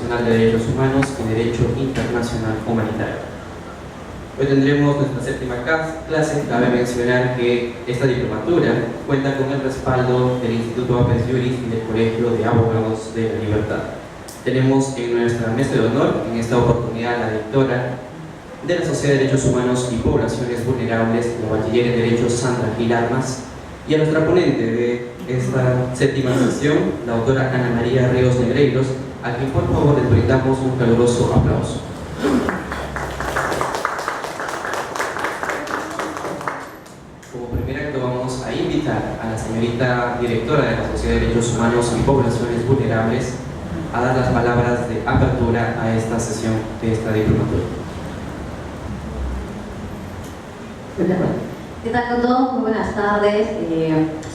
Internacional de Derechos Humanos y Derecho Internacional Humanitario. Hoy tendremos nuestra séptima clase. Cabe mencionar que esta diplomatura cuenta con el respaldo del Instituto Apes Juris y del Colegio de Abogados de la Libertad. Tenemos en nuestra mesa de honor, en esta oportunidad, la directora de la Sociedad de Derechos Humanos y Poblaciones Vulnerables, la bachiller en Derecho Sandra Gil Armas, y a nuestra ponente de esta séptima sesión, la doctora Ana María Ríos Negreiros, a quien por favor les brindamos un caluroso aplauso. Como primer acto vamos a invitar a la señorita directora de la Sociedad de Derechos Humanos y Poblaciones Vulnerables a dar las palabras de apertura a esta sesión de esta diplomatura. ¿Qué tal con todos? Muy buenas tardes.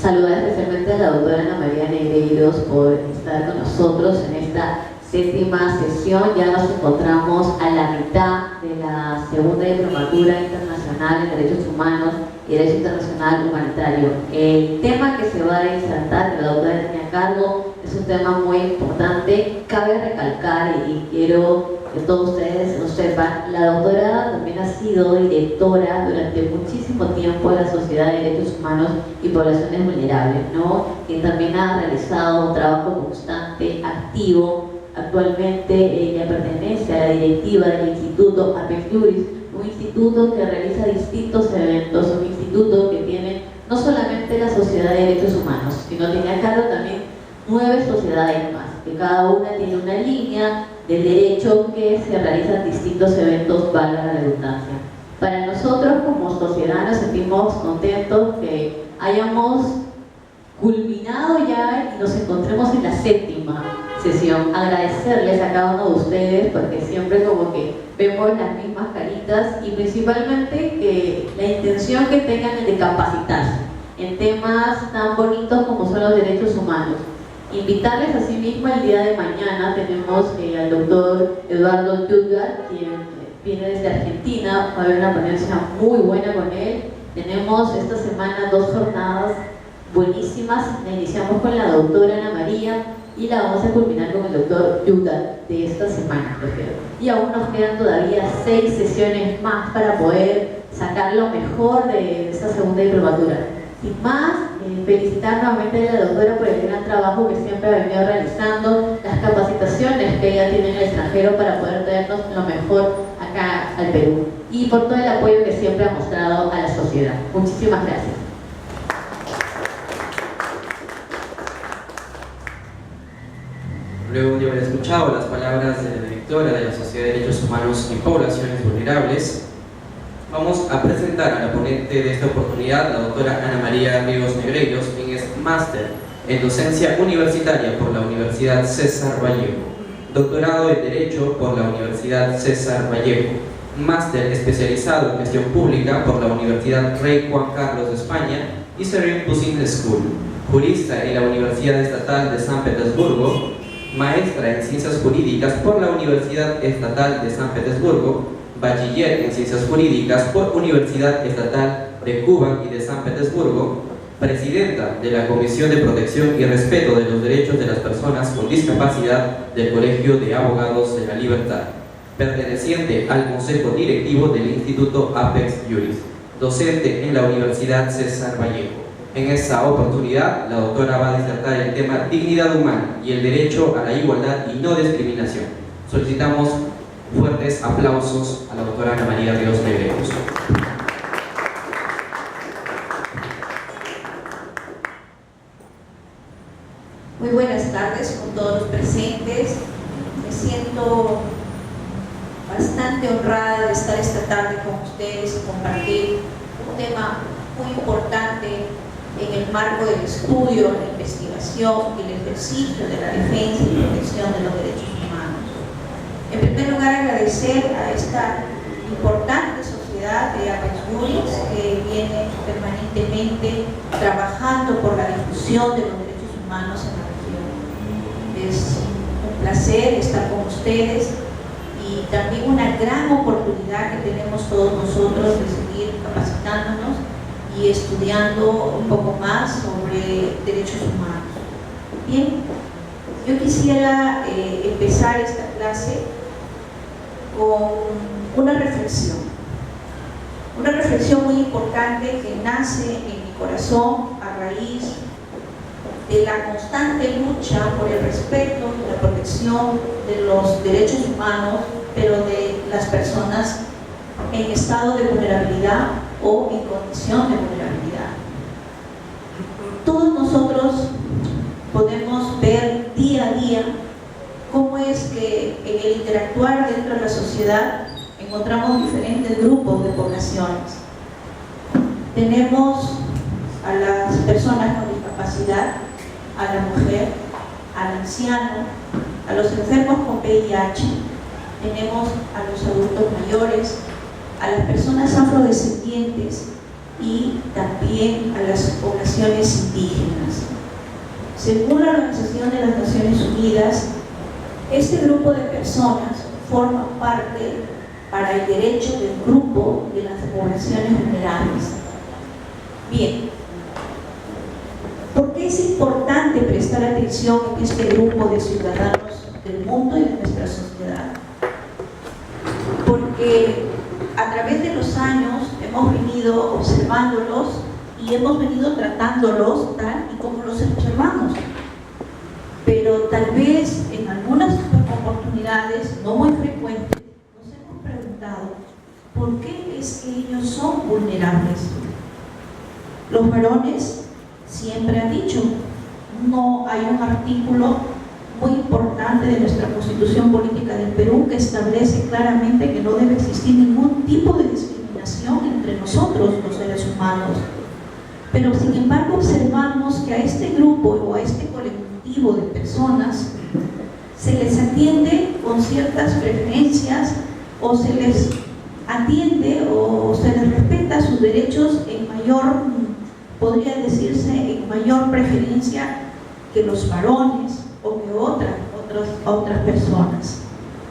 Saludar especialmente a la doctora Ana María Negreiros por estar con nosotros en esta séptima sesión. Ya nos encontramos a la mitad de la segunda diplomatura internacional en Derechos Humanos y Derecho Internacional Humanitario. El tema que se va a insertar, que la doctora tiene a cargo, es un tema muy importante. Cabe recalcar, y quiero que todos ustedes lo sepan, la doctora también ha sido directora durante muchísimo tiempo de la Sociedad de Derechos Humanos y Poblaciones Vulnerables, ¿no? Y también ha realizado un trabajo constante, activo. Actualmente ella pertenece a la directiva del Instituto Apes Juris, un instituto que realiza distintos eventos, un instituto que tiene no solamente la Sociedad de Derechos Humanos, sino tiene a cargo también 9 sociedades más, que cada una tiene una línea del derecho que se realizan distintos eventos, valga la redundancia. Para nosotros como sociedad nos sentimos contentos que hayamos culminado ya y nos encontremos en la séptima sesión. Agradecerles a cada uno de ustedes porque siempre como que vemos las mismas caritas y principalmente que la intención que tengan es de capacitarse en temas tan bonitos como son los derechos humanos. Invitarles asimismo el día de mañana, tenemos al doctor Eduardo Jutgar, quien viene desde Argentina, va a haber una ponencia muy buena con él. Tenemos esta semana 2 jornadas buenísimas, la iniciamos con la doctora Ana María y la vamos a culminar con el doctor Jutgar de esta semana. Y aún nos quedan todavía 6 sesiones más para poder sacar lo mejor de esta segunda diplomatura. Sin más, felicitar nuevamente a la doctora por el gran trabajo que siempre ha venido realizando, las capacitaciones que ella tiene en el extranjero para poder traernos lo mejor acá al Perú y por todo el apoyo que siempre ha mostrado a la sociedad. Muchísimas gracias. Luego de haber escuchado las palabras de la directora de la Sociedad de Derechos Humanos y Poblaciones Vulnerables, vamos a presentar a la ponente de esta oportunidad, la doctora Ana María Ríos Negreiros, quien es máster en docencia universitaria por la Universidad César Vallejo, doctorado en Derecho por la Universidad César Vallejo, máster especializado en gestión pública por la Universidad Rey Juan Carlos de España y Serene Business School, jurista en la Universidad Estatal de San Petersburgo, maestra en Ciencias Jurídicas por la Universidad Estatal de San Petersburgo, bachiller en Ciencias Jurídicas por Universidad Estatal de Cuba y de San Petersburgo, presidenta de la Comisión de Protección y Respeto de los Derechos de las Personas con Discapacidad del Colegio de Abogados de la Libertad, perteneciente al Consejo Directivo del Instituto Apes Juris, docente en la Universidad César Vallejo. En esta oportunidad, la doctora va a disertar el tema dignidad humana y el derecho a la igualdad y no discriminación. Solicitamos fuertes aplausos a la doctora Ana María Ríos Negreiros. Muy buenas tardes con todos los presentes. Me siento bastante honrada de estar esta tarde con ustedes y compartir un tema muy importante en el marco del estudio, la investigación y el ejercicio de la defensa y protección de los derechos humanos. En primer lugar, agradecer a esta importante sociedad de Apes Juris que viene permanentemente trabajando por la difusión de los derechos humanos en la región. Es un placer estar con ustedes y también una gran oportunidad que tenemos todos nosotros de seguir capacitándonos y estudiando un poco más sobre derechos humanos. Bien, Yo quisiera empezar esta clase con una reflexión muy importante que nace en mi corazón a raíz de la constante lucha por el respeto y la protección de los derechos humanos, pero de las personas en estado de vulnerabilidad o en condición de vulnerabilidad. Todos nosotros podemos ver día a día cómo es que en el interactuar dentro de la sociedad encontramos diferentes grupos de poblaciones. Tenemos a las personas con discapacidad, a la mujer, al anciano, a los enfermos con VIH, tenemos a los adultos mayores, a las personas afrodescendientes y también a las poblaciones indígenas. Según la Organización de las Naciones Unidas, este grupo de personas forma parte para el derecho del grupo de las poblaciones vulnerables. Bien, ¿por qué es importante prestar atención a este grupo de ciudadanos del mundo y de nuestra sociedad? Porque a través de los años hemos venido observándolos y hemos venido tratándolos tal y como los observamos. Pero tal vez en algunas oportunidades, no muy frecuentes, nos hemos preguntado ¿por qué es que ellos son vulnerables? Los varones siempre han dicho, no hay un artículo muy importante de nuestra Constitución Política del Perú que establece claramente que no debe existir ningún tipo de discriminación entre nosotros, los seres humanos. Pero sin embargo observamos que a este grupo o a este colectivo de personas se les atiende con ciertas preferencias o se les atiende o se les respeta sus derechos en mayor, podría decirse, en mayor preferencia que los varones o que otras personas.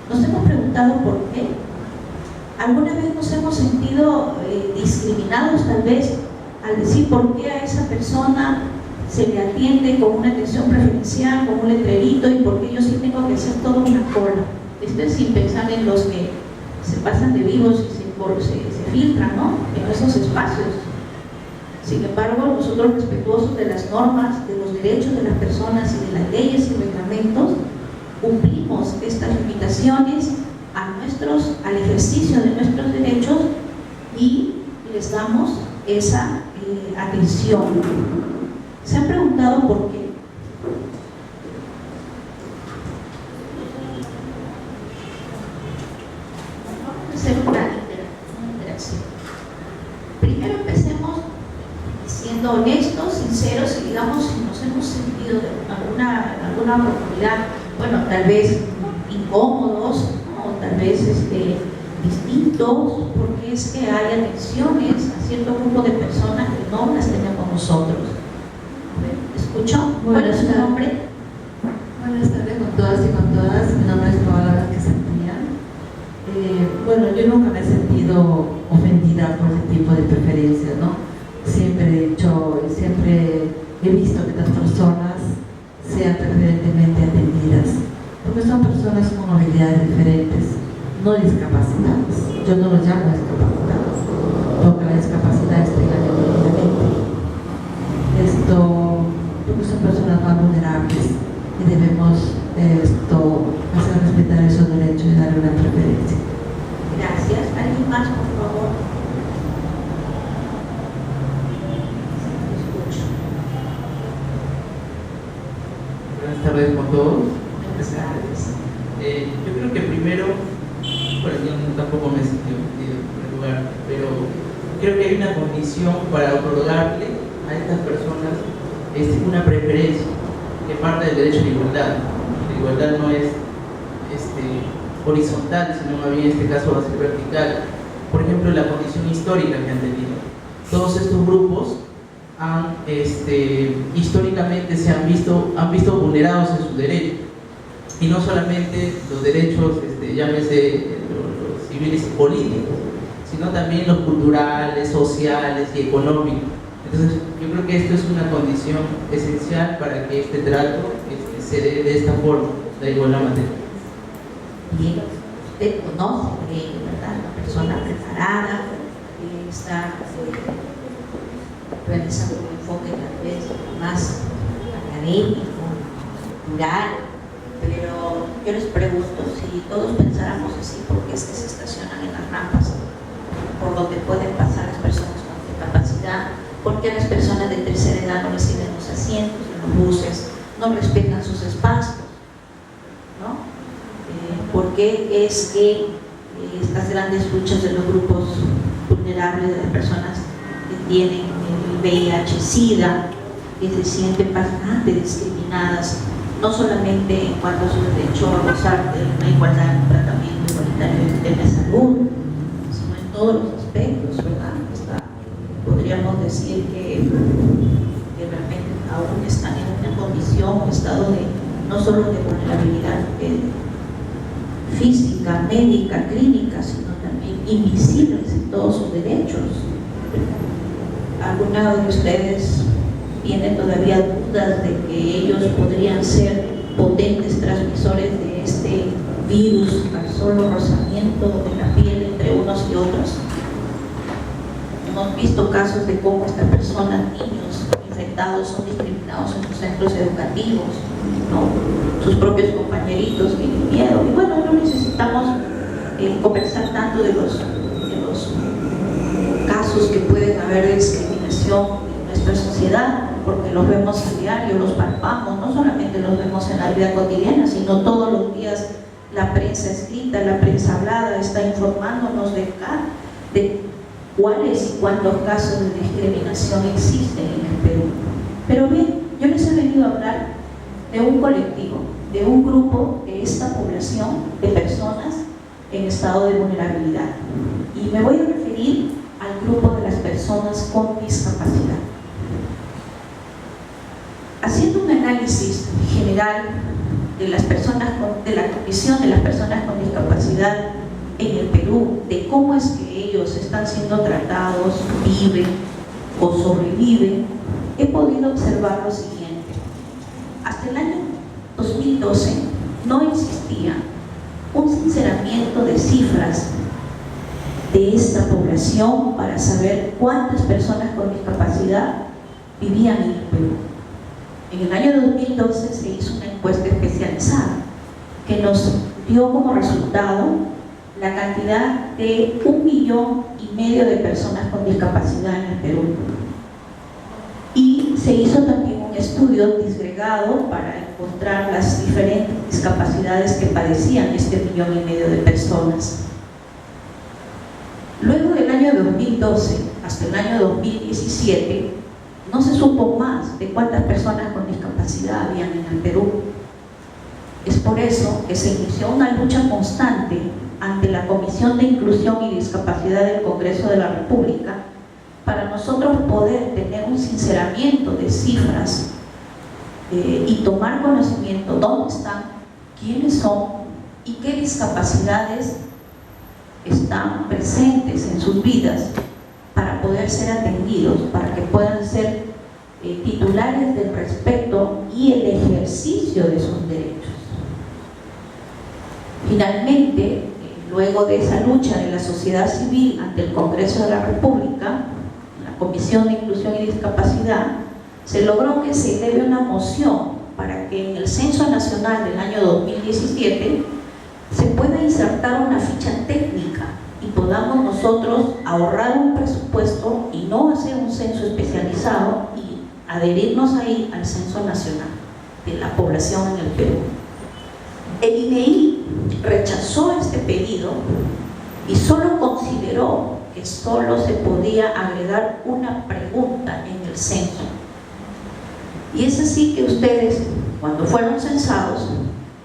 Nos hemos preguntado por qué. ¿Alguna vez nos hemos sentido discriminados tal vez al decir por qué a esa persona se le atiende con una atención preferencial, con un letrerito, y por qué yo sí tengo que hacer toda una cola? Esto es sin pensar en los que se pasan de vivos y se filtran, ¿no?, en esos espacios. Sin embargo, nosotros, respetuosos de las normas, de los derechos de las personas y de las leyes y reglamentos, cumplimos estas limitaciones al ejercicio de nuestros derechos y les damos esa atención. ¿Se han preguntado por qué? Vamos a hacer una interacción. Primero empecemos siendo honestos, sinceros y digamos si nos hemos sentido en alguna oportunidad, bueno, tal vez incómodos o tal vez distintos, porque es que hay atenciones a cierto grupo de personas que no las tenemos nosotros. ¿Escuchó? ¿Cuál es su nombre? Buenas tardes con todas y con todas. Mi nombre es Paola Vázquez Santillán. Bueno, yo nunca me he sentido ofendida por ese tipo de preferencias, ¿no? Siempre he dicho y siempre he visto que las personas sean preferentemente atendidas, porque son personas con movilidades diferentes, no discapacitadas. Yo no los llamo discapacitados, porque la discapacidad es legalmente. Porque son personas más vulnerables y debemos hacer respetar esos derechos y darle una preferencia. Gracias. ¿Alguien más, por favor? Buenas tardes con todos. Buenas tardes. Yo creo que primero, bueno, yo tampoco me he sentido ofendido en primer lugar, pero creo que hay una condición para otorgarle a estas personas una preferencia que parte del derecho a la igualdad. La igualdad no es horizontal, sino más bien en este caso va a ser vertical. Por ejemplo, la condición histórica que han tenido. Todos estos grupos históricamente han visto vulnerados en sus derechos. Y no solamente los derechos, llámese los civiles y políticos, sino también los culturales, sociales y económicos. Entonces, yo creo que esto es una condición esencial para que este trato se dé de esta forma, da igual la materia. Bien, usted conoce de ello, ¿verdad? Una persona preparada, que está realizando un enfoque tal vez más académico, rural, pero yo les pregunto, si todos pensáramos así, ¿por qué es que se estacionan en las rampas por donde pueden pasar las personas con discapacidad? ¿Por qué las personas de tercera edad no reciben los asientos en los buses, no respetan sus espacios? ¿No? ¿Por qué es que estas grandes luchas de los grupos vulnerables, de las personas que tienen el VIH-Sida, que se sienten bastante discriminadas, no solamente en cuanto a su derecho a gozar de una igualdad en un tratamiento igualitario de la salud, sino en todos los aspectos, ¿verdad? Podríamos decir que realmente aún están en una condición, un estado de no solo de vulnerabilidad física, médica, clínica, sino también invisibles en todos sus derechos. ¿Alguna de ustedes tienen todavía dudas de que ellos podrían ser potentes transmisores de este virus al solo rozamiento de la piel entre unos y otros? Hemos visto casos de cómo estas personas, niños infectados, son discriminados en sus centros educativos, ¿no? Sus propios compañeritos tienen miedo. Y bueno, no necesitamos conversar tanto de los casos que pueden haber de discriminación en nuestra sociedad, porque los vemos a diario, los palpamos, no solamente los vemos en la vida cotidiana, sino todos los días la prensa escrita, la prensa hablada está informándonos de cuáles y cuántos casos de discriminación existen en el Perú. Pero bien, yo les he venido a hablar de un colectivo, de un grupo de esta población de personas en estado de vulnerabilidad. Y me voy a referir al grupo de las personas con discapacidad. Haciendo un análisis general de las personas de la condición de las personas con discapacidad en el Perú, de cómo es que ellos están siendo tratados, viven o sobreviven, he podido observar lo siguiente. Hasta el año 2012 no existía un sinceramiento de cifras de esta población para saber cuántas personas con discapacidad vivían en el Perú. En el año 2012 se hizo una encuesta especializada que nos dio como resultado la cantidad de 1,5 millones de personas con discapacidad en el Perú. Y se hizo también un estudio disgregado para encontrar las diferentes discapacidades que padecían este 1,5 millones de personas. Luego del año 2012 hasta el año 2017 no se supo más de cuántas personas con discapacidad habían en el Perú. Es por eso que se inició una lucha constante ante la Comisión de Inclusión y Discapacidad del Congreso de la República para nosotros poder tener un sinceramiento de cifras y tomar conocimiento dónde están, quiénes son y qué discapacidades están presentes en sus vidas para poder ser atendidos, para que puedan ser titulares del respeto y el ejercicio de sus derechos. Finalmente, luego de esa lucha de la sociedad civil ante el Congreso de la República, la Comisión de Inclusión y Discapacidad, se logró que se eleve una moción para que en el Censo Nacional del año 2017 se pueda insertar una ficha técnica y podamos nosotros ahorrar un presupuesto y no hacer un censo especializado y adherirnos ahí al Censo Nacional de la población en el Perú. El INEI rechazó este pedido y solo consideró que solo se podía agregar una pregunta en el censo. Y es así que ustedes, cuando fueron censados,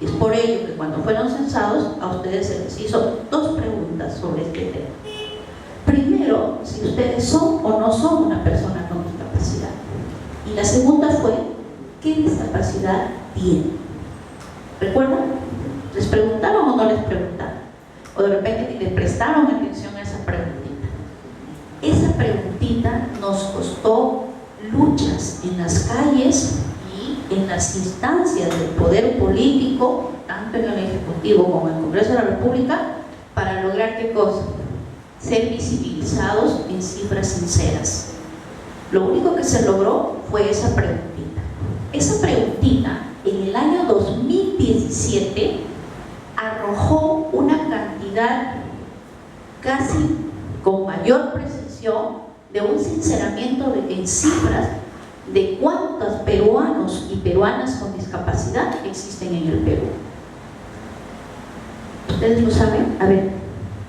es por ello que cuando fueron censados a ustedes se les hizo 2 preguntas sobre este tema. Primero, si ustedes son o no son una persona con discapacidad. Y la segunda fue, ¿qué discapacidad tienen? ¿Recuerdan? ¿Les preguntaron o no les preguntaron? O de repente les prestaron atención a esa preguntita. Esa preguntita nos costó luchas en las calles y en las instancias del poder político, tanto en el Ejecutivo como en el Congreso de la República, para lograr ¿qué cosa? Ser visibilizados en cifras sinceras. Lo único que se logró fue esa preguntita. Esa preguntita en el año 2017 arrojó una cantidad casi con mayor precisión de un sinceramiento en cifras de cuántos peruanos y peruanas con discapacidad existen en el Perú. ¿Ustedes lo saben? A ver,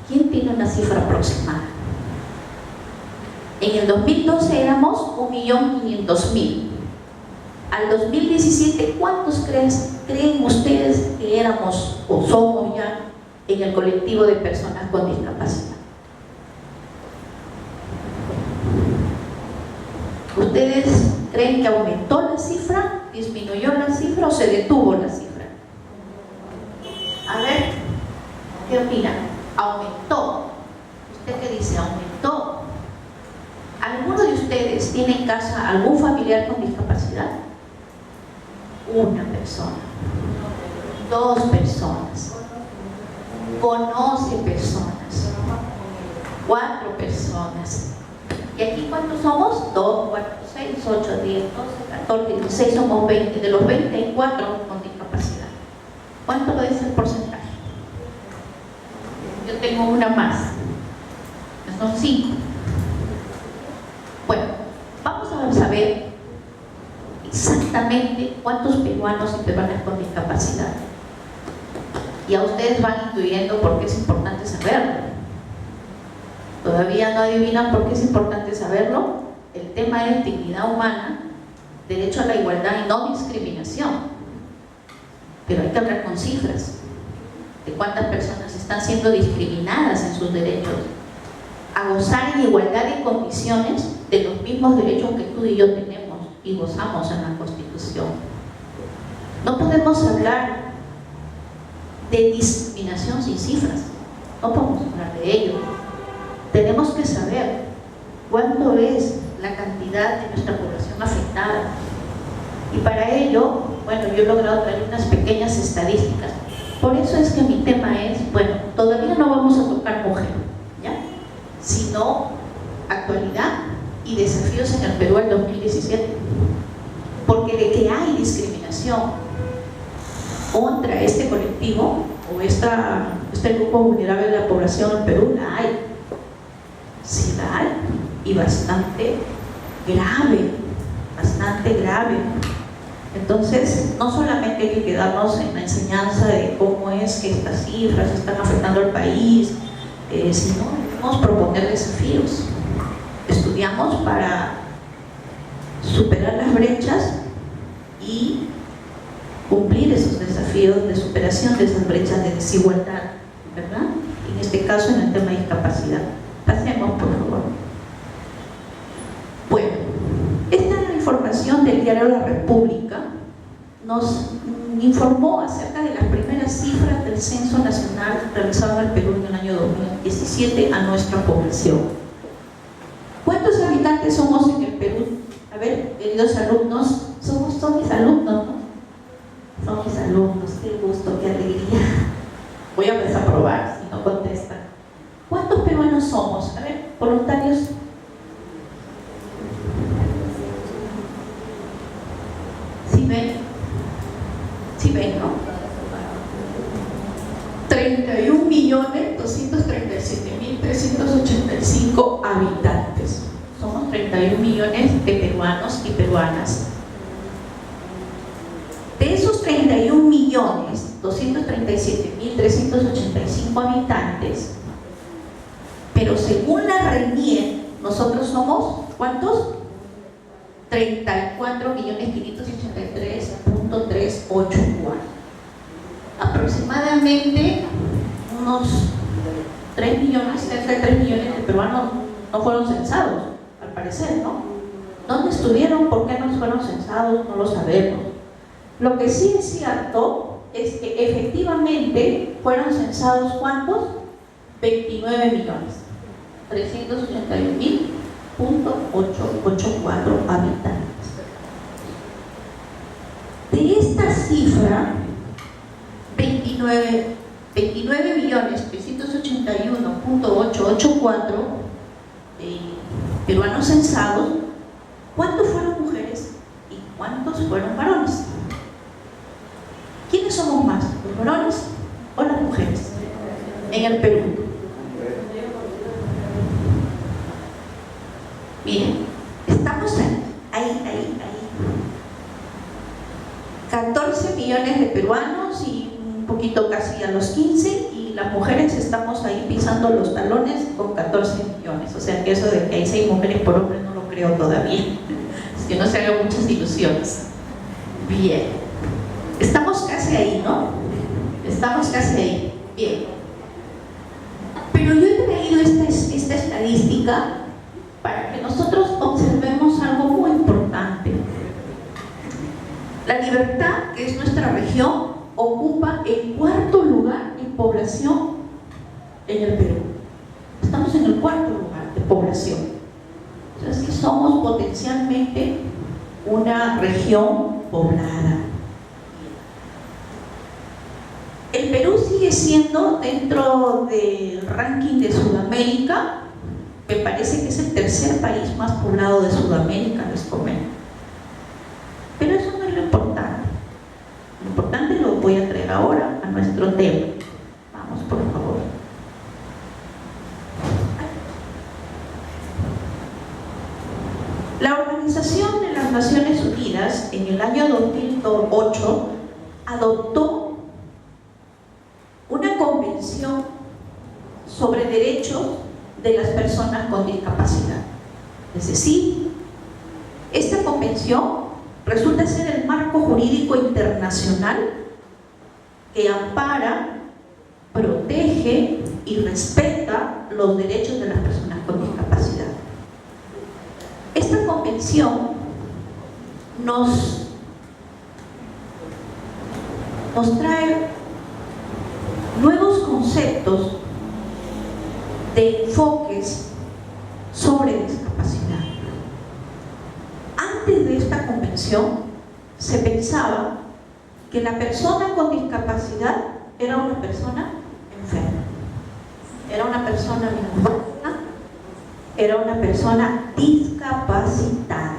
¿quién tiene una cifra aproximada? En el 2012 éramos 1.500.000. Al 2017, ¿cuántos creen ustedes que éramos o somos ya en el colectivo de personas con discapacidad? ¿Ustedes creen que aumentó la cifra, disminuyó la cifra o se detuvo la cifra? A ver, ¿qué opinan? ¿Aumentó? ¿Usted qué dice? ¿Aumentó? ¿Alguno de ustedes tiene en casa algún familiar con discapacidad? Una persona, 2 personas, conoce personas, 4 personas. ¿Y aquí cuántos somos? 2, 4, 6, 8, 10, 12, 14, 16, somos 20. De los 20 hay 4 con discapacidad. ¿Cuánto es el porcentaje? Yo tengo una más. Son 5. Bueno, vamos a saber exactamente cuántos peruanos y peruanas con discapacidad. Ya ustedes van intuyendo por qué es importante saberlo. ¿Todavía no adivinan por qué es importante saberlo? El tema es dignidad humana, derecho a la igualdad y no discriminación. Pero hay que hablar con cifras de cuántas personas están siendo discriminadas en sus derechos a gozar en igualdad de condiciones de los mismos derechos que tú y yo tenemos y gozamos en la Constitución. No podemos hablar de discriminación sin cifras, no podemos hablar de ello. Tenemos que saber cuánto es la cantidad de nuestra población afectada. Y para ello, bueno, yo he logrado traer unas pequeñas estadísticas. Por eso es que mi tema es, bueno, todavía no vamos a tocar mujer, ¿ya? Sino actualidad y desafíos en el Perú en 2017. Porque de que hay discriminación contra este colectivo o este grupo vulnerable de la población en Perú, la hay. Sí, la hay, y bastante grave, bastante grave. Entonces, no solamente hay que quedarnos en la enseñanza de cómo es que estas cifras están afectando al país, sino debemos proponer desafíos. Estudiamos para superar las brechas y cumplir esos desafíos de superación de esas brechas de desigualdad, ¿verdad? En este caso, en el tema de discapacidad. Pasemos, por favor. Bueno, esta es la información del diario La República. Nos informó acerca de las primeras cifras del censo nacional realizado en el Perú en el año 2017 a nuestra población. ¿Cuántos habitantes somos en el Perú? A ver, queridos alumnos, son mis alumnos, ¿no? Son mis alumnos, qué gusto, qué alegría. Voy a empezar a probar, si no contestan. ¿Cuántos peruanos somos? A ver, voluntarios. ¿Sí ven? ¿Sí ven, no? 31.237.385 habitantes. Somos 31 millones de peruanos y peruanas. De esos 31.237.385 habitantes, pero según la RENIEC, nosotros somos, ¿cuántos? 34.583.384. Aproximadamente unos 3 millones, cerca de 3 millones de peruanos no fueron censados, al parecer, ¿no? ¿Dónde estuvieron? ¿Por qué no fueron censados? No lo sabemos. Lo que sí es cierto es que efectivamente fueron censados, ¿cuántos? 29 millones. 381.884 habitantes. De esta cifra, 29.381.884 peruanos censados, ¿cuántos fueron mujeres y cuántos fueron varones? ¿Quiénes somos más, los varones o las mujeres en el Perú? Miren, estamos ahí. 14 millones de peruanos y un poquito casi a los 15, y las mujeres estamos ahí pisando los talones con 14 millones. O sea que eso de que hay 6 mujeres por hombre no lo creo todavía. Es que no se hagan muchas ilusiones. Bien. Estamos casi ahí, ¿no? Estamos casi ahí. Bien. Pero yo he traído esta estadística para que nosotros observemos algo muy importante. La Libertad, que es nuestra región, ocupa el 4º lugar en población en el Perú. Estamos en el 4º lugar de población. Entonces, sí somos potencialmente una región poblada. El Perú sigue siendo, dentro del ranking de Sudamérica, me parece que es el 3er país más poblado de Sudamérica, les comento. Pero eso no es lo importante. Lo importante lo voy a traer ahora a nuestro tema. Vamos, por favor. La Organización de las Naciones Unidas en el año 2008 adoptó una convención sobre derechos de las personas con discapacidad. Es decir, esta convención resulta ser el marco jurídico internacional que ampara, protege y respeta los derechos de las personas con discapacidad. Esta convención nos trae nuevos conceptos de enfoques sobre discapacidad. Antes de esta convención se pensaba que la persona con discapacidad era una persona enferma, era una persona enferma, era una persona discapacitada.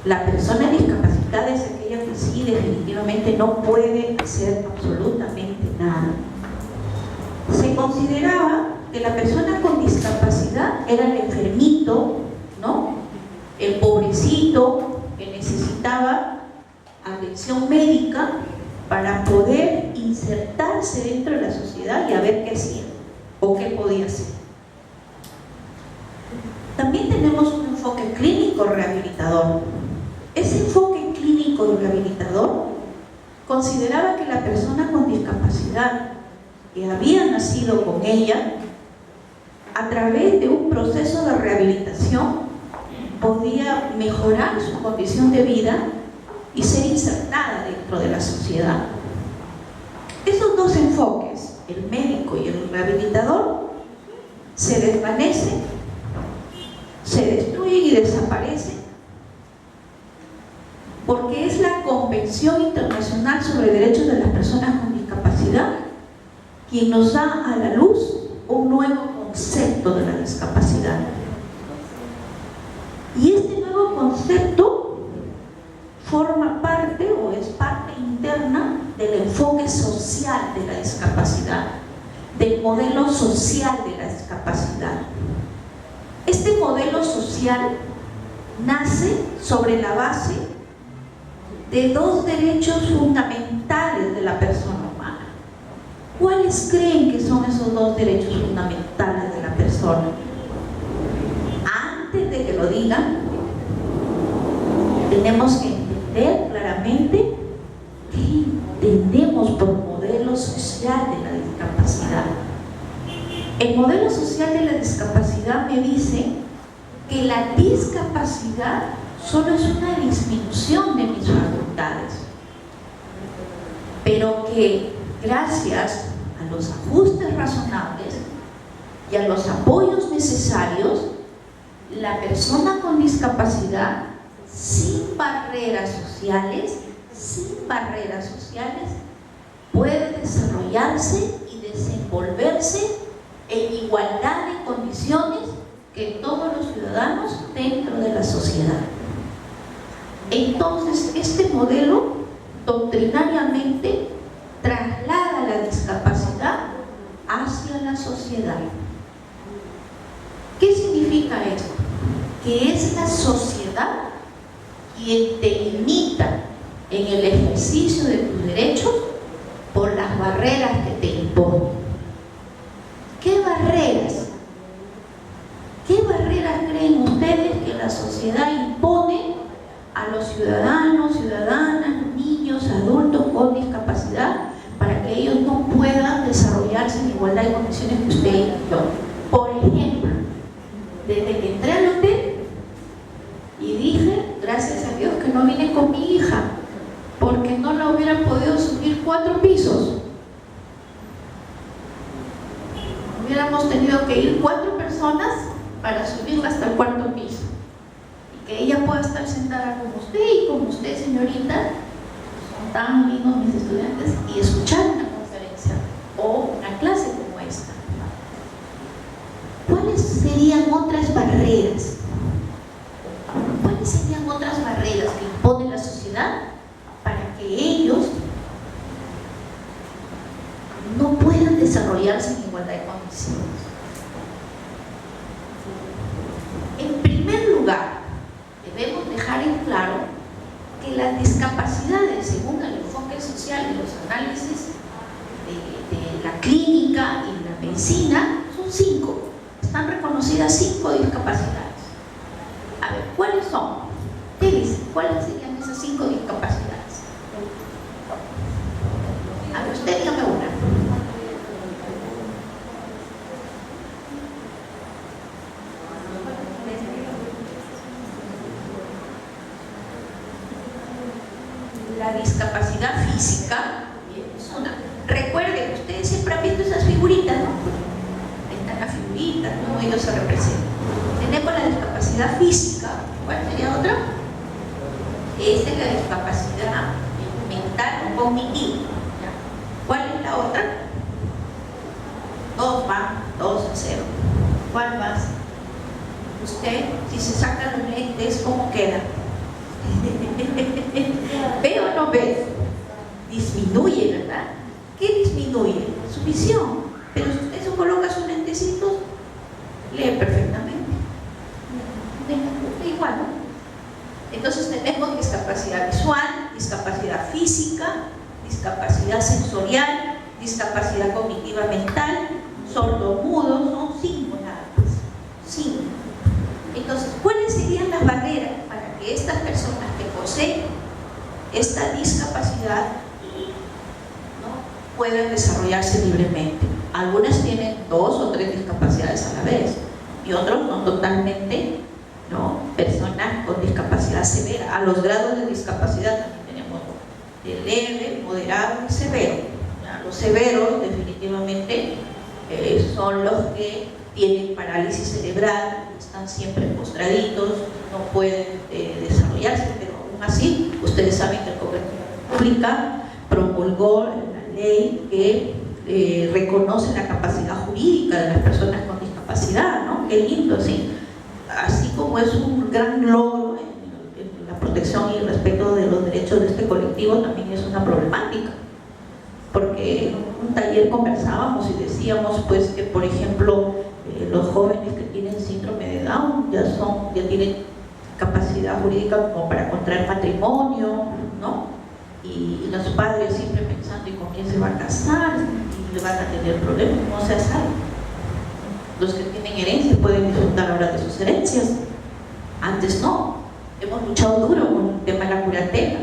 La persona discapacitada es aquella que sí definitivamente no puede hacer absolutamente nada. Se consideraba que la persona con discapacidad era el enfermito, ¿no? El pobrecito que necesitaba atención médica para poder insertarse dentro de la sociedad y a ver qué hacía o qué podía hacer. También tenemos un enfoque clínico rehabilitador. Ese enfoque clínico y rehabilitador consideraba que la persona con discapacidad que había nacido con ella, a través de un proceso de rehabilitación, podía mejorar su condición de vida y ser insertada dentro de la sociedad. Esos dos enfoques, el médico y el rehabilitador, se desvanecen, se destruyen y desaparecen, porque es la Convención Internacional sobre Derechos de las Personas con Discapacidad quien nos da a la luz un nuevo concepto de la discapacidad. Y este nuevo concepto forma parte o es parte interna del enfoque social de la discapacidad, del modelo social de la discapacidad. Este modelo social nace sobre la base de dos derechos fundamentales de la persona humana. ¿Cuáles creen que son esos dos derechos fundamentales de la persona? Antes de que lo digan, tenemos que entender claramente qué entendemos por modelo social de la discapacidad. El modelo social de la discapacidad me dice que la discapacidad solo es una disminución de mis facultades, pero que gracias a los ajustes razonables y a los apoyos necesarios, la persona con discapacidad, sin barreras sociales, sin barreras sociales, puede desarrollarse y desenvolverse en igualdad de condiciones que todos los ciudadanos dentro de la sociedad. Entonces, este modelo doctrinariamente traslada la discapacidad hacia la sociedad. ¿Qué significa esto? Que es la sociedad quien te limita en el ejercicio de tus derechos por las barreras que te imponen. ¿Qué barreras? ¿Qué barreras creen ustedes que la sociedad impone a los ciudadanos, ciudadanas, niños, adultos con discapacidad para que ellos no puedan desarrollarse en igualdad de condiciones que usted y yo? Por ejemplo, desde que entré al hotel y dije, gracias a Dios que no vine con mi hija, porque no la hubieran podido subir 4 pisos. Hubiéramos tenido que ir 4 personas para subirla hasta el 4.º piso. Y que ella pueda estar sentada como usted y como usted, señorita, son tan lindos mis estudiantes, y escuchar una conferencia o una clase como esta. ¿Cuáles serían otras barreras? ¿Cuáles serían otras barreras que impone la sociedad para que ellos no puedan desarrollarse en igualdad de condiciones? En primer lugar, debemos dejar en claro que las discapacidades, según el enfoque social y los análisis de la clínica y la medicina, son 5. Están reconocidas 5 discapacidades. A ver, ¿cuáles son? ¿Qué dicen? ¿Cuáles serían esas 5 discapacidades? A ver, usted dígame una. La discapacidad física es una. Recuerden, ustedes siempre han visto esas figuritas, ¿no? Ahí están las figuritas, ¿no? Ellos se representan. Tenemos la discapacidad física. ¿Cuál sería otra? Esta es la discapacidad mental o cognitiva. ¿Cuál es la otra? 2 van, 2 a 0. ¿Cuál más? Usted, si se saca los lentes, ¿cómo queda? ¿Ve o no ve? Disminuye, ¿verdad? ¿Qué disminuye? Su visión. Pero si usted se coloca sus lentecitos, lee perfectamente. Igual, ¿no? Entonces tenemos discapacidad visual, discapacidad física, discapacidad sensorial, discapacidad cognitiva mental, sordomudos, son 5 nada más. 5. Entonces, ¿cuáles serían las barreras para que estas personas que poseen esta discapacidad no puedan desarrollarse libremente? Algunas tienen 2 o 3 discapacidades a la vez y otros son totalmente, ¿no?, personas con discapacidad severa. A los grados de discapacidad también tenemos de leve, moderado y severo. Los severos definitivamente son los que tienen parálisis cerebral, están siempre postraditos, no pueden desarrollarse, pero aún así ustedes saben que el Congreso de la República promulgó la ley que reconoce la capacidad jurídica de las personas con discapacidad, ¿no? Qué lindo, sí. Así como es un gran logro en la protección y el respeto de los derechos de este colectivo, también es una problemática, porque en un taller conversábamos y decíamos pues que, por ejemplo, los jóvenes que tienen síndrome de Down ya tienen capacidad jurídica como para contraer matrimonio, ¿no? Y los padres siempre pensando, ¿y con quién se va a casar? Y le van a tener problemas, no se sabe. Los que tienen herencias pueden disfrutar ahora de sus herencias, antes no. Hemos luchado duro con el tema de la curatela.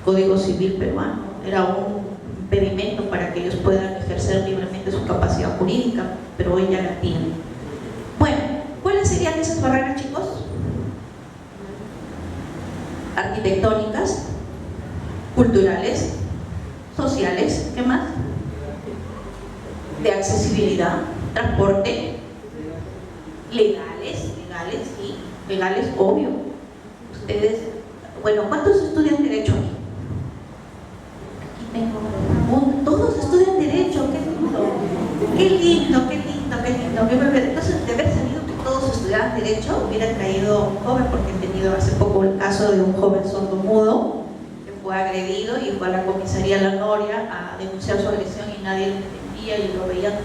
Código Civil peruano era un impedimento para que ellos puedan ejercer libremente su capacidad jurídica, pero hoy ya la tienen. Bueno, ¿cuáles serían esas barreras, chicos? Arquitectónicas, culturales, sociales, ¿qué más? De accesibilidad, transporte, legales, sí, legales, obvio. Ustedes, bueno, ¿cuántos estudian Derecho aquí? Todos estudian Derecho, qué lindo. Qué lindo, qué lindo, qué lindo. Entonces, de haber sabido que todos estudiaban Derecho, hubiera traído a un joven, porque he tenido hace poco el caso de un joven sordomudo que fue agredido y fue a la comisaría La Noria a denunciar su agresión y nadie lo entendía y lo veía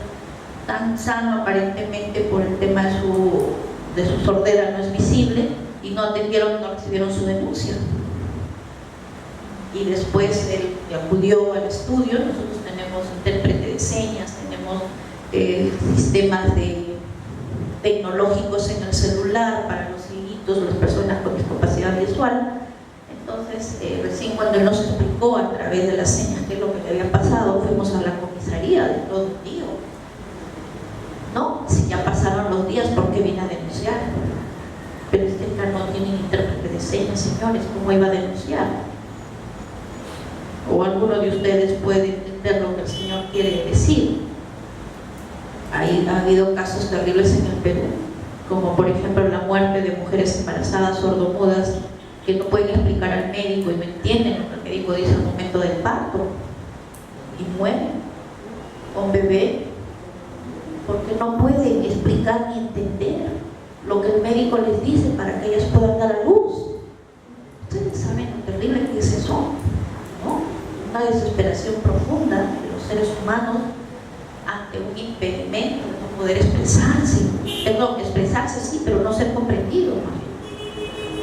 tan sano aparentemente por el tema de su sordera, no es visible, y no atendieron, no recibieron su denuncia. Y después él acudió al estudio. Nosotros tenemos intérprete de señas, tenemos sistemas tecnológicos en el celular para los cieguitos o las personas con discapacidad visual. Entonces, recién cuando él nos explicó a través de las señas qué es lo que le había pasado, fuimos a la comisaría de todo un día. ¿No? Si ya pasaron los días, ¿por qué viene a denunciar? Pero es que no tienen intérprete de señas, señores, ¿cómo iba a denunciar? O alguno de ustedes puede entender lo que el Señor quiere decir. Ha habido casos terribles en el Perú, como por ejemplo la muerte de mujeres embarazadas sordomudas que no pueden explicar al médico y no entienden lo que el médico dice al momento del parto y mueren, o un bebé, porque no pueden explicar ni entender lo que el médico les dice para que ellas puedan dar a luz. Ustedes saben lo terrible que es eso, ¿no? Una desesperación profunda de los seres humanos ante un impedimento de no poder expresarse. Expresarse sí, pero no ser comprendido.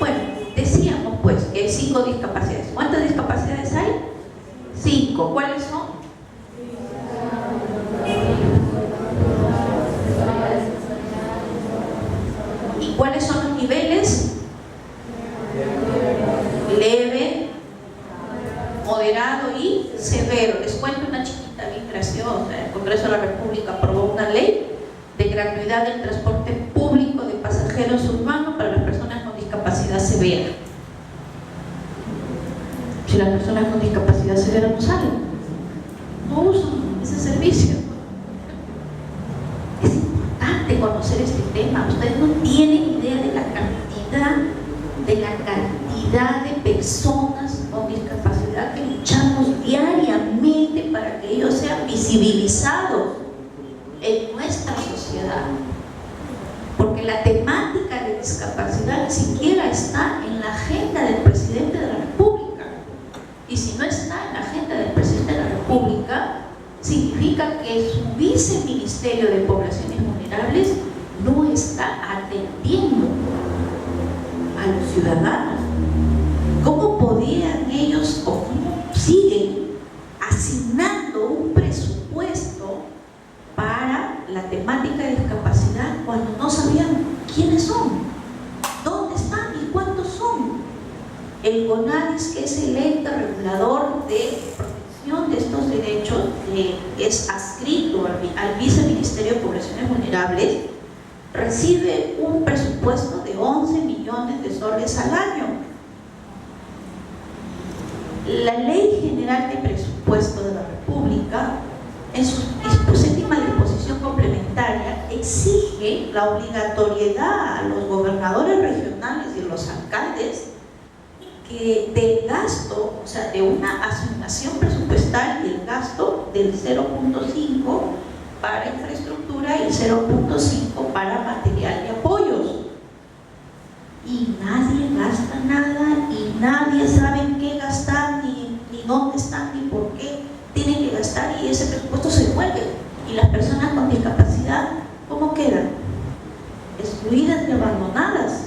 Bueno, decíamos pues que hay 5 discapacidades. ¿Cuántas discapacidades hay? 5. ¿Cuáles son? ¿Y cuáles son los niveles? Leve, moderado y severo. Les cuento una chiquita bien graciosa. El Congreso de la República aprobó una ley de gratuidad del transporte público de pasajeros urbanos para las personas con discapacidad severa. Si las personas con discapacidad severa no salen, no usan ese servicio. Es importante conocer este tema. Ustedes no tienen idea de la cantidad de personas con discapacidad que luchamos diariamente para que ellos sean visibilizados en nuestra sociedad, porque la temática de discapacidad ni siquiera está en la agenda del presidente de la República, y si no está en la agenda del presidente de la República, significa que su viceministerio de Poblaciones Vulnerables no está atendiendo a los ciudadanos. ¿Cómo podían ellos o cómo siguen asignando un presupuesto para la temática de discapacidad cuando no sabían quiénes son, dónde están y cuántos son? El CONADIS, que es el ente regulador de protección de estos derechos, que es adscrito al Viceministerio de Poblaciones Vulnerables, recibe un presupuesto de 11 millones de soles al año. La Ley General de Presupuesto de la República, en su séptima disposición complementaria, exige la obligatoriedad a los gobernadores regionales y los alcaldes que del gasto, o sea, de una asignación presupuestal y el gasto del 0.5 para infraestructura y el 0.5 para material de apoyos. Y nadie gasta nada y nadie sabe en qué gastar, ni dónde están, ni por qué tienen que gastar, y ese presupuesto se mueve. Y las personas con discapacidad, ¿cómo quedan? Excluidas y abandonadas.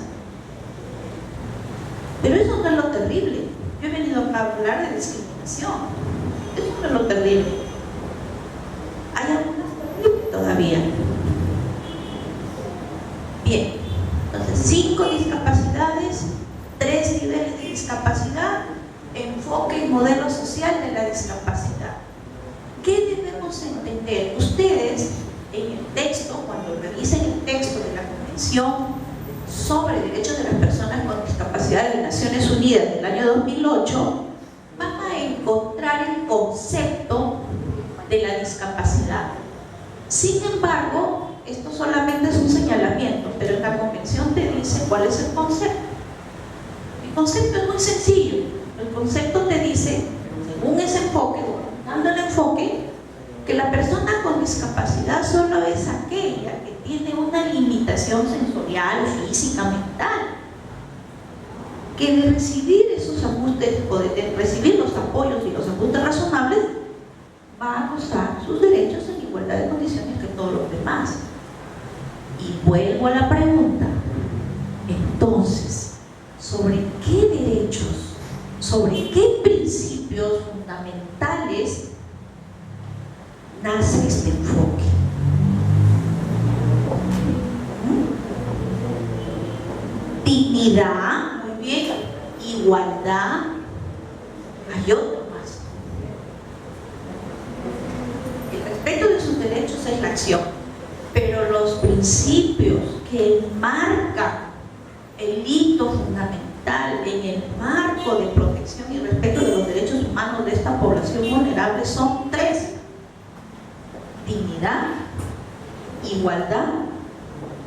Pero eso no es lo terrible. Yo he venido acá a hablar de discriminación. Eso no es lo terrible. Hay algunas terribles todavía. Bien, entonces 5 discapacidades, 3 niveles de discapacidad, enfoque y modelo social de la discapacidad. ¿Qué debemos entender? Ustedes en el texto, cuando revisen el texto de la Convención sobre Derechos de las Personas con Discapacidad de las Naciones Unidas del año 2008, van a encontrar el concepto de la discapacidad. Sin embargo, esto solamente es un señalamiento, pero en la Convención te dice cuál es el concepto. El concepto es muy sencillo. El concepto te dice, según ese enfoque, dando el enfoque que la persona con discapacidad solo es aquella que tiene una limitación sensorial, física, mental, que de recibir esos ajustes o de recibir los apoyos y los ajustes razonables va a gozar sus derechos en igualdad de condiciones que todos los demás. Y vuelvo a la pregunta, entonces, ¿sobre qué derechos, sobre qué principios fundamentales nace este enfoque? Dignidad, muy bien, igualdad, hay otro más. El respeto de sus derechos es la acción, pero los principios que enmarcan el hito fundamental en el marco de protección y respeto de los derechos humanos de esta población vulnerable son tres: dignidad, igualdad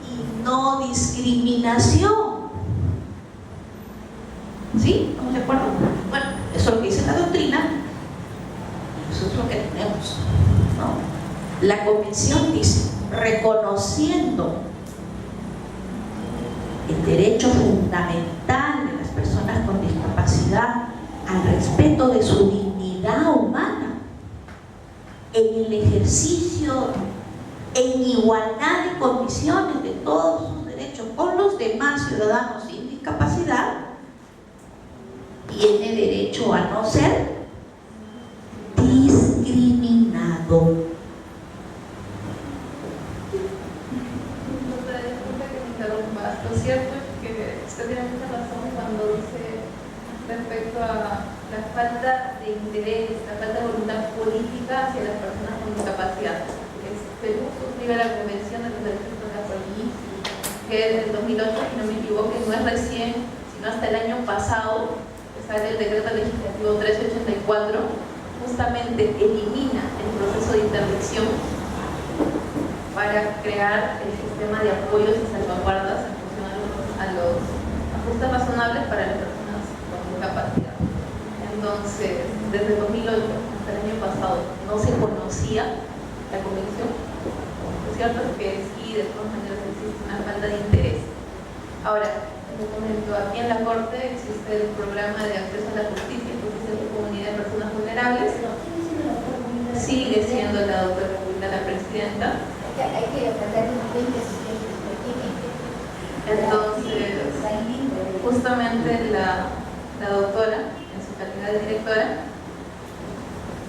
y no discriminación. ¿Sí? ¿Estamos de acuerdo? Bueno, eso es lo que dice la doctrina, eso es lo que tenemos, ¿no? La Convención dice, reconociendo el derecho fundamental de las personas con discapacidad al respeto de su dignidad humana, en el ejercicio en igualdad de condiciones de todos sus derechos con los demás ciudadanos sin discapacidad, tiene derecho a no ser discriminado. Lo cierto es que usted tiene mucha razón cuando dice respecto a la falta de interés, la falta de voluntad política hacia las personas con discapacidad. Perú suscribe la Convención de los Derechos de la Policía, que desde el 2008, si no me equivoco, no es recién, sino hasta el año pasado, que sale el decreto legislativo 1384, justamente elimina el proceso de interdicción para crear el sistema de apoyos y salvaguardas en función a los ajustes razonables para las personas con discapacidad. Entonces, desde el 2008 hasta el año pasado no se conocía la convención. Lo cierto es que sí, de todas maneras existe una falta de interés. Ahora, les comento, aquí en la Corte existe el programa de acceso a la justicia, justicia de comunidad de personas vulnerables. Sigue siendo la doctora Julita la presidenta. Hay que tratar de 20 asistentes. Entonces, justamente la doctora, en su calidad de directora,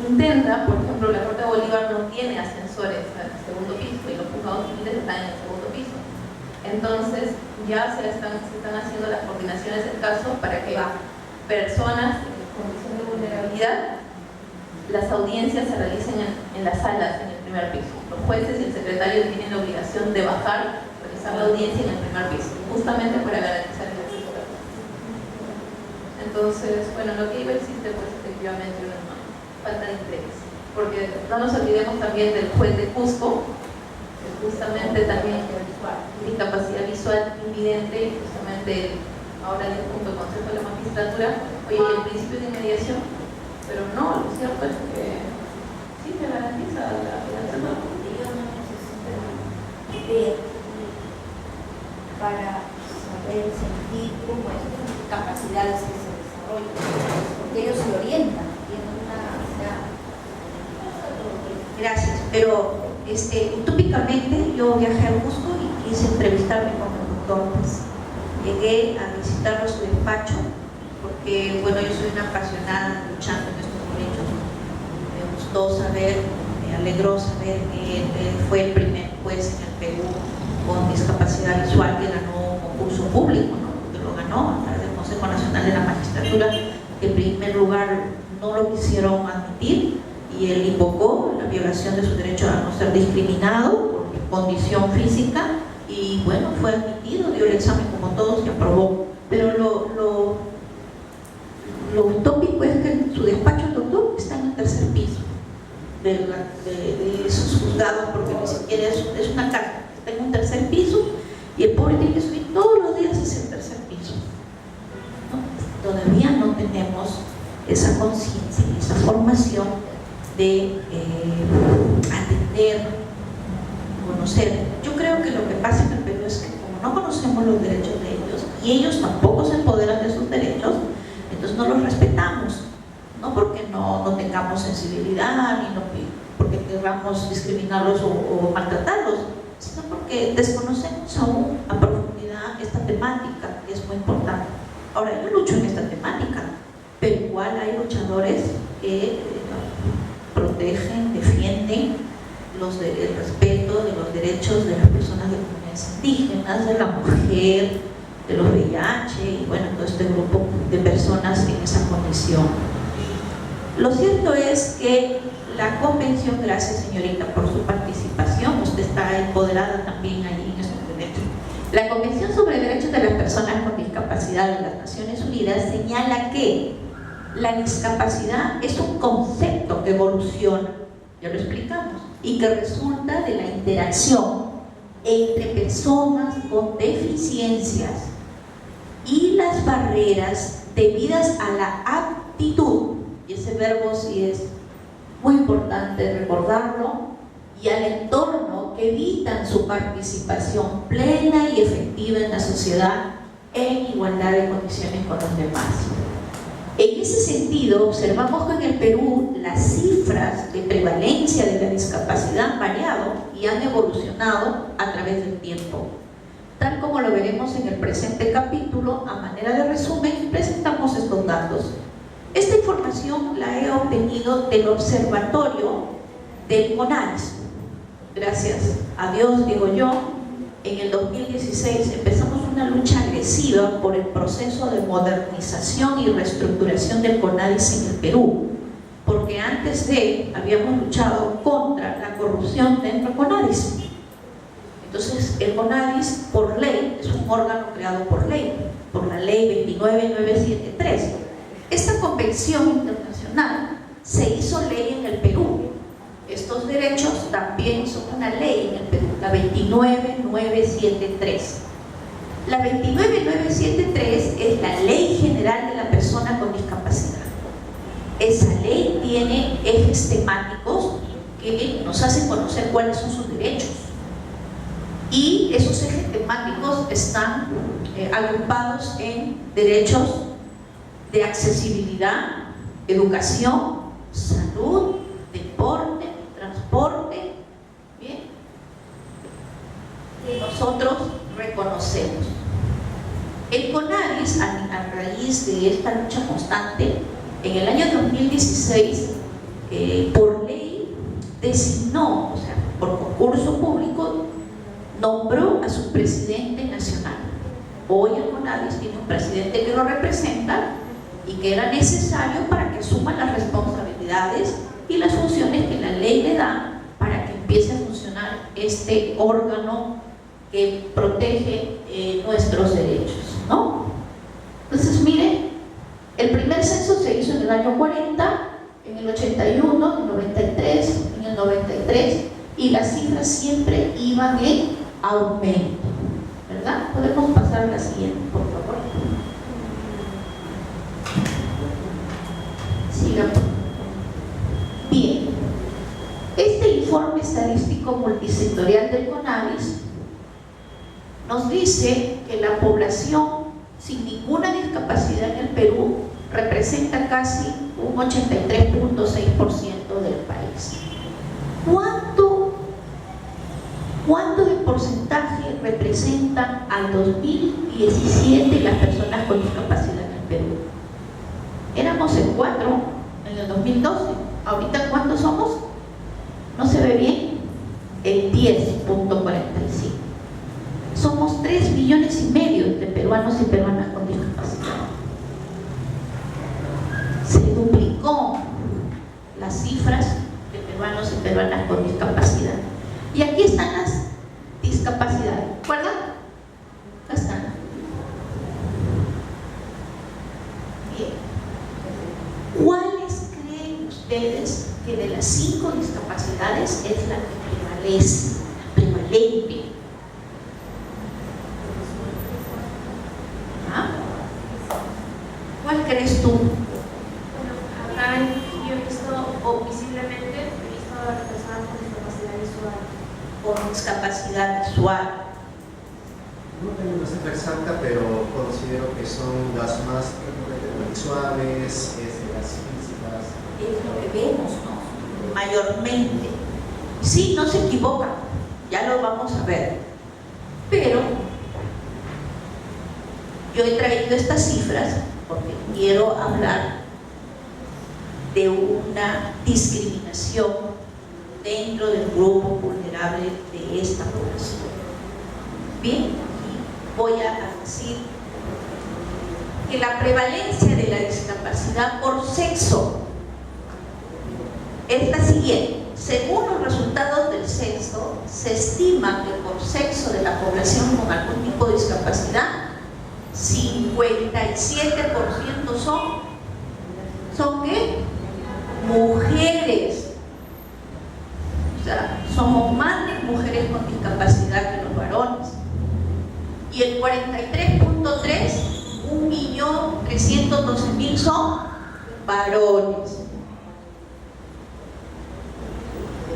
intenta, por ejemplo, la Corte de Bolívar no tiene ascensores al segundo piso y los juzgados civiles están en el segundo piso. Entonces, ya se están haciendo las coordinaciones del caso para que personas en condición de vulnerabilidad, las audiencias se realicen en las salas, en el primer piso. Los jueces y el secretario tienen la obligación de bajar, realizar la audiencia en el primer piso, justamente para garantizar el acceso a la justicia. Entonces, bueno, lo que iba existe, pues efectivamente una falta de interés, porque no nos olvidemos también del juez de Cusco, que justamente también discapacidad visual invidente, y justamente ahora junto al Consejo de la Magistratura, oye, el principio de inmediación, pero no, lo cierto es que sí se garantiza la acceso a la justicia. Yo no necesito ver para saber sentir cómo es las capacidades que se desarrollan, porque ellos se orientan, tienen una capacidad. Gracias, pero utópicamente yo viajé a Cusco y quise entrevistarme con el doctor. Pues llegué a visitarlo a su despacho porque, bueno, yo soy una apasionada luchando en estos derechos. Me gustó saber, me alegró saber que él fue el primer juez en el Perú con discapacidad visual que ganó un concurso público, ¿no? Que lo ganó a través del Consejo Nacional de la Magistratura. En primer lugar no lo quisieron admitir y él invocó la violación de su derecho a no ser discriminado por condición física y bueno, fue admitido, dio el examen como todos y aprobó. Pero lo utópico es que en su despacho el doctor está en el tercer piso de esos juzgados, porque ni siquiera es una casa, está en un tercer piso y el pobre tiene que subir todos los días hacia el tercer piso, ¿no? Todavía no tenemos esa conciencia y esa formación de atender, conocer. Yo creo que lo que pasa en el Perú es que como no conocemos los derechos de ellos y ellos tampoco se empoderan de sus derechos, entonces no los respetamos, no porque no tengamos sensibilidad ni no porque queramos discriminarlos o maltratarlos, sino porque desconocemos aún a profundidad esta temática que es muy importante. Ahora, yo lucho en esta temática, pero igual hay luchadores que protegen, defienden el respeto de los derechos de las personas de comunidades indígenas, de la mujer, de los VIH y bueno, todo este grupo de personas en esa condición. Lo cierto es que la convención, gracias señorita por su participación, usted está empoderada también ahí en estos derechos. La Convención sobre Derechos de las Personas con Discapacidad de las Naciones Unidas señala que la discapacidad es un concepto que evoluciona, ya lo explicamos, y que resulta de la interacción entre personas con deficiencias y las barreras debidas a la aptitud, y ese verbo sí es muy importante recordarlo, y al entorno que evitan su participación plena y efectiva en la sociedad en igualdad de condiciones con los demás. En ese sentido, observamos que en el Perú las cifras de prevalencia de la discapacidad han variado y han evolucionado a través del tiempo. Tal como lo veremos en el presente capítulo, a manera de resumen, presentamos estos datos. Esta información la he obtenido del observatorio del CONADIS. Gracias a Dios, digo yo, en el 2016 empezamos una lucha agresiva por el proceso de modernización y reestructuración del CONADIS en el Perú, porque antes habíamos luchado contra la corrupción dentro del CONADIS. Entonces, el CONADIS, por ley, es un órgano creado por ley, por la ley 29973. Esta convención internacional se hizo ley en el Perú. Estos derechos también son una ley en el Perú, la 29973. La 29973 es la Ley General de la Persona con Discapacidad. Esa ley tiene ejes temáticos que nos hacen conocer cuáles son sus derechos. Y esos ejes temáticos están agrupados en derechos de accesibilidad, educación, salud, deporte, transporte, ¿bien? Que nosotros reconocemos. El CONADIS, a raíz de esta lucha constante, en el año 2016, por ley, designó, o sea, por concurso público, nombró a su presidente nacional. Hoy el CONADIS tiene un presidente que lo representa y que era necesario para que asuma las responsabilidades y las funciones que la ley le da para que empiece a funcionar este órgano que protege nuestros derechos, ¿no? Entonces, miren, el primer censo se hizo en el año 40, en el 81, en el 93, en el 93, y las cifras siempre iban en aumento, ¿verdad? Podemos pasar a la siguiente, por favor. Sigan. Bien, este informe estadístico multisectorial del CONADIS nos dice que la población sin ninguna discapacidad en el Perú representa casi un 83.6% del país. ¿Cuánto de porcentaje representan al 2017 las personas con discapacidad en el Perú? Éramos el 4 en el 2012. ¿Ahorita cuántos somos? ¿No se ve bien? El 10.45. Somos 3,5 millones de peruanos y peruanas con discapacidad. Se duplicó las cifras de peruanos y peruanas con discapacidad. Y aquí están las discapacidades. ¿Recuerdan? Acá están. Bien. ¿Cuáles creen ustedes que de las 5 discapacidades es la que prevalece, la prevalente? ¿Ah? ¿Cuál crees tú? Bueno, acá yo he visto visiblemente con discapacidad visual? No tengo una cifra exacta, pero considero que son las más visuales, las físicas. Es lo que vemos, ¿no? Mayormente. Sí, no se equivocan, ya lo vamos a ver. Pero yo he traído estas cifras porque quiero hablar de una discriminación dentro del grupo vulnerable de esta población. Bien, voy a decir que la prevalencia de la discapacidad por sexo es la siguiente. Según los resultados del censo, se estima que por sexo de la población con algún tipo de discapacidad, 57% ¿son qué? Mujeres. O sea, somos más mujeres con discapacidad que los varones. Y el 43.3, 1.312.000 son varones.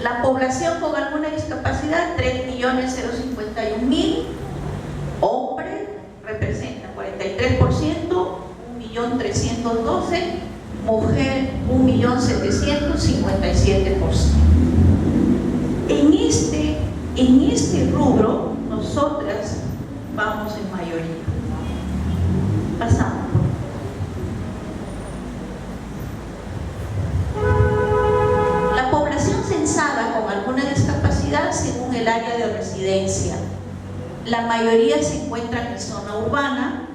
La población con alguna discapacidad, 3.051.000 hombres, representa 43%, 1.312.000, mujer 1.757.000. En este rubro, nosotras vamos en mayoría. Pasamos. La población censada con alguna discapacidad según el área de residencia. La mayoría se encuentra en zona urbana,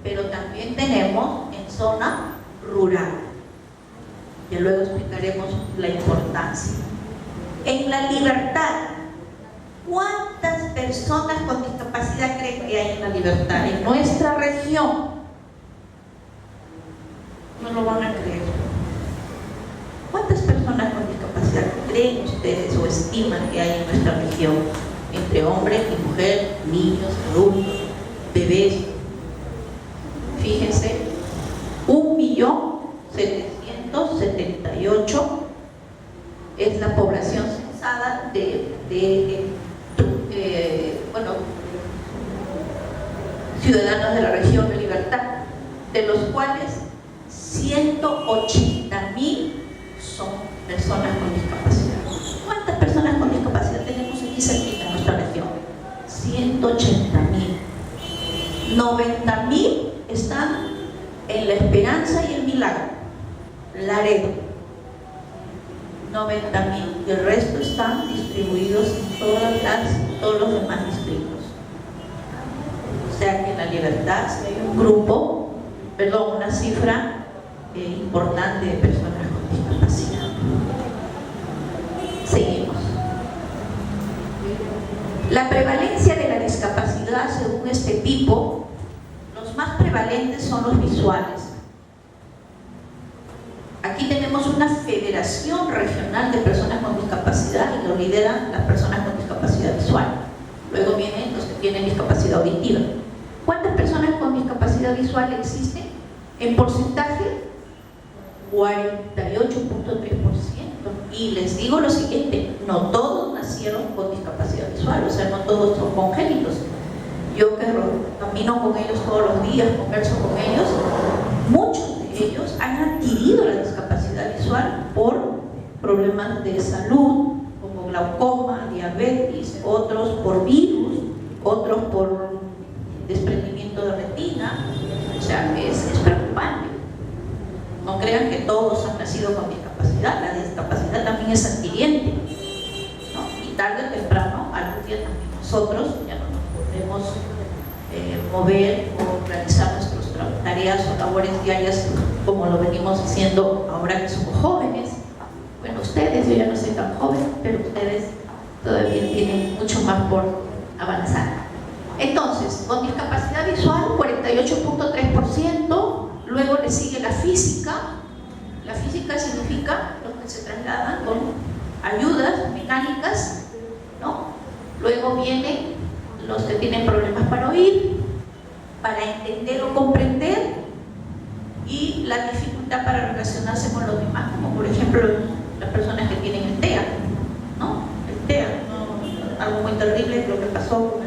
pero también tenemos en zona rural. Ya luego explicaremos la importancia. En la libertad, ¿cuántas personas con discapacidad creen que hay en la libertad? En nuestra región. No lo van a creer. ¿Cuántas personas con discapacidad creen ustedes o estiman que hay en nuestra región? Entre hombre y mujer, niños, adultos, bebés. Fíjense, 1.778.000 es la población censada ciudadanos de la región de libertad, de los cuales 180.000 son personas con discapacidad. ¿Cuántas personas con discapacidad tenemos aquí cerquita en nuestra región? 180.000. 90.000 están en La Esperanza y El Milagro, Laredo. 90.000, y el resto están distribuidos en todos los demás distritos. O sea que en la libertad hay un grupo, una cifra importante de personas con discapacidad. Seguimos. La prevalencia de la discapacidad según este tipo, los más prevalentes son los visuales. Aquí tenemos una federación regional de personas con discapacidad y lo lideran las personas con discapacidad visual. Luego vienen los que tienen discapacidad auditiva. ¿Cuántas personas con discapacidad visual existen? En porcentaje, 48.3%. Y les digo lo siguiente, no todos nacieron con discapacidad visual, o sea, no todos son congénitos. Yo que camino con ellos todos los días, converso con ellos, muchos de ellos han adquirido la discapacidad visual por problemas de salud, como glaucoma, diabetes, otros por virus, otros por desprendimiento de retina. O sea, es preocupante. No crean que todos han nacido con discapacidad, la discapacidad también es adquiriente, ¿no? Y tarde o temprano, algún día también nosotros ya no nos podemos mover o realizar nuestras tareas o labores diarias como lo venimos haciendo ahora que somos jóvenes. Bueno, ustedes, yo ya no soy tan joven, pero ustedes todavía tienen mucho más por avanzar. Entonces, con discapacidad visual, 48.3%. Luego le sigue la física. La física significa los que se trasladan con ayudas mecánicas, ¿no? Luego vienen los que tienen problemas para oír, para entender o comprender, y la dificultad para relacionarse con los demás, como por ejemplo las personas que tienen el TEA, ¿no? El TEA, ¿no? algo muy terrible, lo que pasó